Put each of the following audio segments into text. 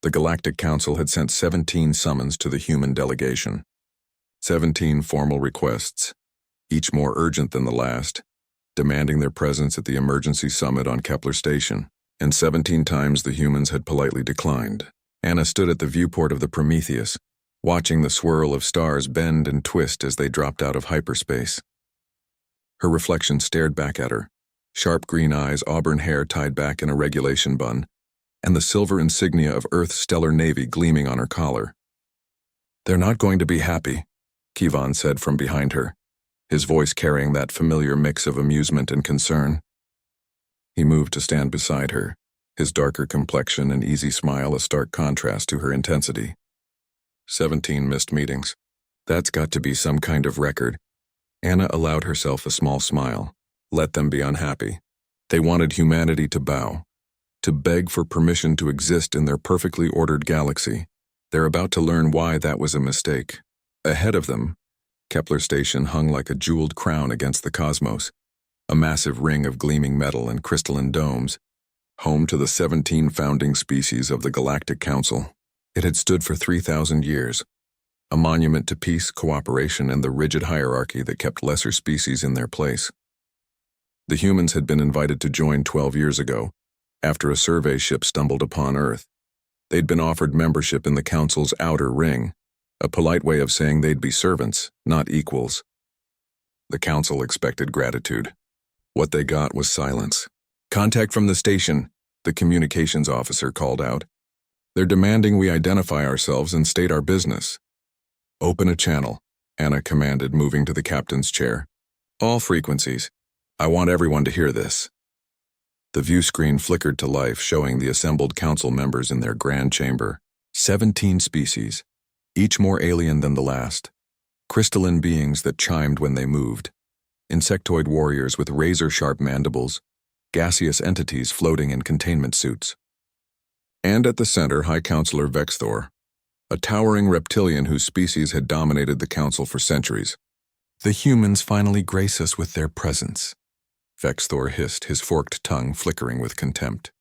The Galactic Council had sent 17 summons to the human delegation. 17 formal requests, each more urgent than the last, demanding their presence at the emergency summit on Kepler Station, and 17 times the humans had politely declined. Anna stood at the viewport of the Prometheus, watching the swirl of stars bend and twist as they dropped out of hyperspace. Her reflection stared back at her, sharp green eyes, auburn hair tied back in a regulation bun, and the silver insignia of Earth's stellar navy gleaming on her collar. "They're not going to be happy," Kevon said from behind her, his voice carrying that familiar mix of amusement and concern. He moved to stand beside her, his darker complexion and easy smile a stark contrast to her intensity. 17 missed meetings. That's got to be some kind of record. Anna allowed herself a small smile. Let them be unhappy. They wanted humanity to bow, to beg for permission to exist in their perfectly ordered galaxy. They're about to learn why that was a mistake. Ahead of them, Kepler Station hung like a jeweled crown against the cosmos, a massive ring of gleaming metal and crystalline domes, home to the 17 founding species of the Galactic Council. It had stood for 3,000 years, a monument to peace, cooperation, and the rigid hierarchy that kept lesser species in their place. The humans had been invited to join 12 years ago, after a survey ship stumbled upon Earth. They'd been offered membership in the Council's outer ring, a polite way of saying they'd be servants, not equals. The Council expected gratitude. What they got was silence. "Contact from the station," the communications officer called out. "They're demanding we identify ourselves and state our business." "Open a channel," Anna commanded, moving to the captain's chair. "All frequencies. I want everyone to hear this." The view screen flickered to life, showing the assembled council members in their grand chamber. 17 species, each more alien than the last. Crystalline beings that chimed when they moved. Insectoid warriors with razor-sharp mandibles. Gaseous entities floating in containment suits. And at the center, High Counselor Vexthor, a towering reptilian whose species had dominated the council for centuries. "The humans finally grace us with their presence," Vexthor hissed, his forked tongue flickering with contempt.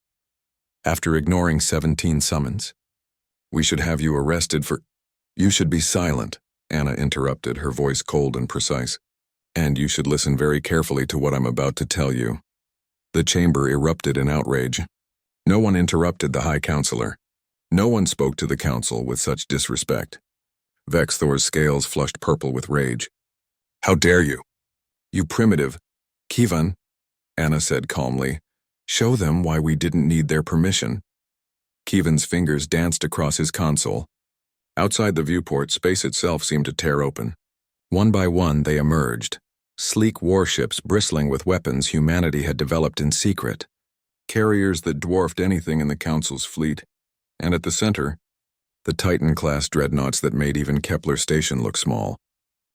"After ignoring 17 summons, we should have you arrested for—" "You should be silent," Anna interrupted, her voice cold and precise. "And you should listen very carefully to what I'm about to tell you." The chamber erupted in outrage. No one interrupted the High Counselor. No one spoke to the council with such disrespect. Vexthor's scales flushed purple with rage. "How dare you? You primitive—" "Kevon," Anna said calmly, "show them why we didn't need their permission." Kevon's fingers danced across his console. Outside the viewport, space itself seemed to tear open. One by one, they emerged. Sleek warships bristling with weapons humanity had developed in secret. Carriers that dwarfed anything in the Council's fleet. And at the center, the Titan-class dreadnoughts that made even Kepler Station look small.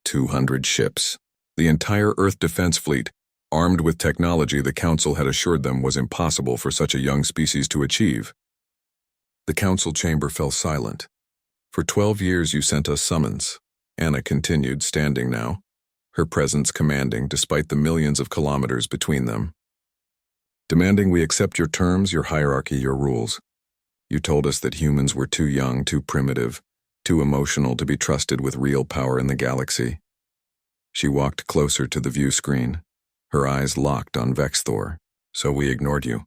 200 ships. The entire Earth defense fleet, armed with technology the Council had assured them was impossible for such a young species to achieve. The Council chamber fell silent. "For 12 years you sent us summons," Anna continued, standing now, her presence commanding despite the millions of kilometers between them. "Demanding we accept your terms, your hierarchy, your rules. You told us that humans were too young, too primitive, too emotional to be trusted with real power in the galaxy." She walked closer to the view screen, her eyes locked on Vexthor. "So we ignored you.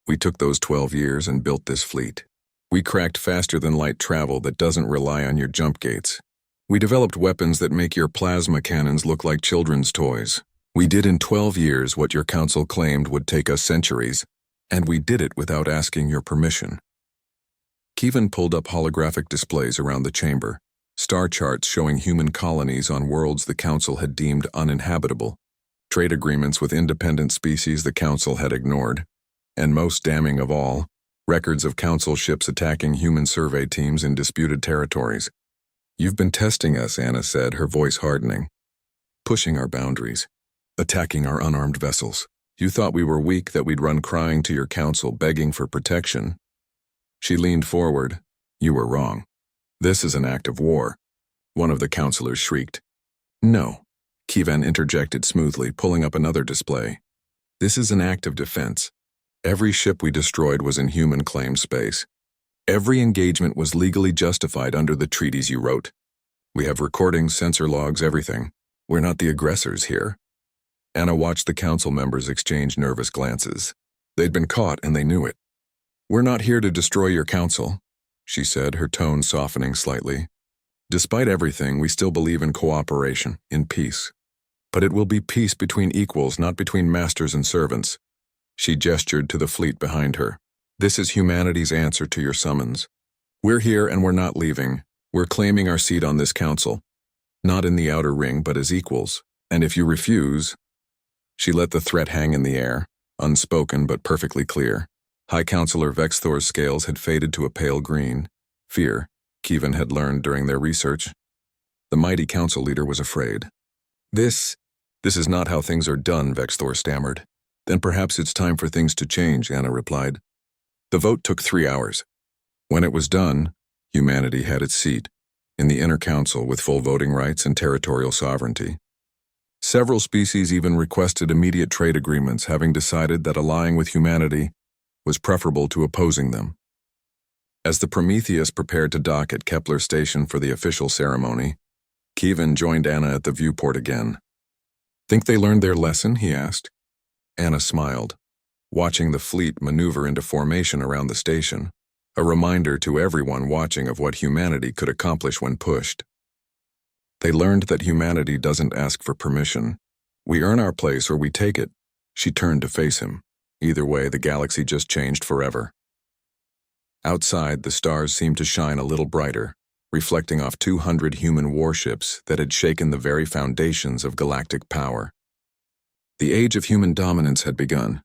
We took those 12 years and built this fleet. We cracked faster-than-light travel that doesn't rely on your jump gates. We developed weapons that make your plasma cannons look like children's toys. We did in 12 years what your council claimed would take us centuries, and we did it without asking your permission." Kevon pulled up holographic displays around the chamber, star charts showing human colonies on worlds the council had deemed uninhabitable, trade agreements with independent species the council had ignored, and most damning of all, records of council ships attacking human survey teams in disputed territories. "You've been testing us," Anna said, her voice hardening. "Pushing our boundaries. Attacking our unarmed vessels. You thought we were weak, that we'd run crying to your council begging for protection." She leaned forward. "You were wrong. This is an act of war," one of the counselors shrieked. "No," Kevon interjected smoothly, pulling up another display. "This is an act of defense. Every ship we destroyed was in human-claimed space. Every engagement was legally justified under the treaties you wrote. We have recordings, sensor logs, everything. We're not the aggressors here. Anna watched the council members exchange nervous glances. They'd been caught and they knew it. We're not here to destroy your council, she said, her tone softening slightly. Despite everything, we still believe in cooperation, in peace. But it will be peace between equals, not between masters and servants. She gestured to the fleet behind her. This is humanity's answer to your summons. We're here and we're not leaving. We're claiming our seat on this council. Not in the outer ring, but as equals. And if you refuse... She let the threat hang in the air, unspoken but perfectly clear. High Counselor Vexthor's scales had faded to a pale green. Fear, Kevin had learned during their research. The mighty council leader was afraid. This is not how things are done, Vexthor stammered. Then perhaps it's time for things to change, Anna replied. The vote took 3 hours. When it was done, humanity had its seat, in the inner council with full voting rights and territorial sovereignty. Several species even requested immediate trade agreements, having decided that allying with humanity was preferable to opposing them. As the Prometheus prepared to dock at Kepler Station for the official ceremony, Kevin joined Anna at the viewport again. Think they learned their lesson, he asked. Anna smiled, watching the fleet maneuver into formation around the station, a reminder to everyone watching of what humanity could accomplish when pushed. They learned that humanity doesn't ask for permission. We earn our place or we take it. She turned to face him. Either way, the galaxy just changed forever. Outside, the stars seemed to shine a little brighter, reflecting off 200 human warships that had shaken the very foundations of galactic power. The age of human dominance had begun,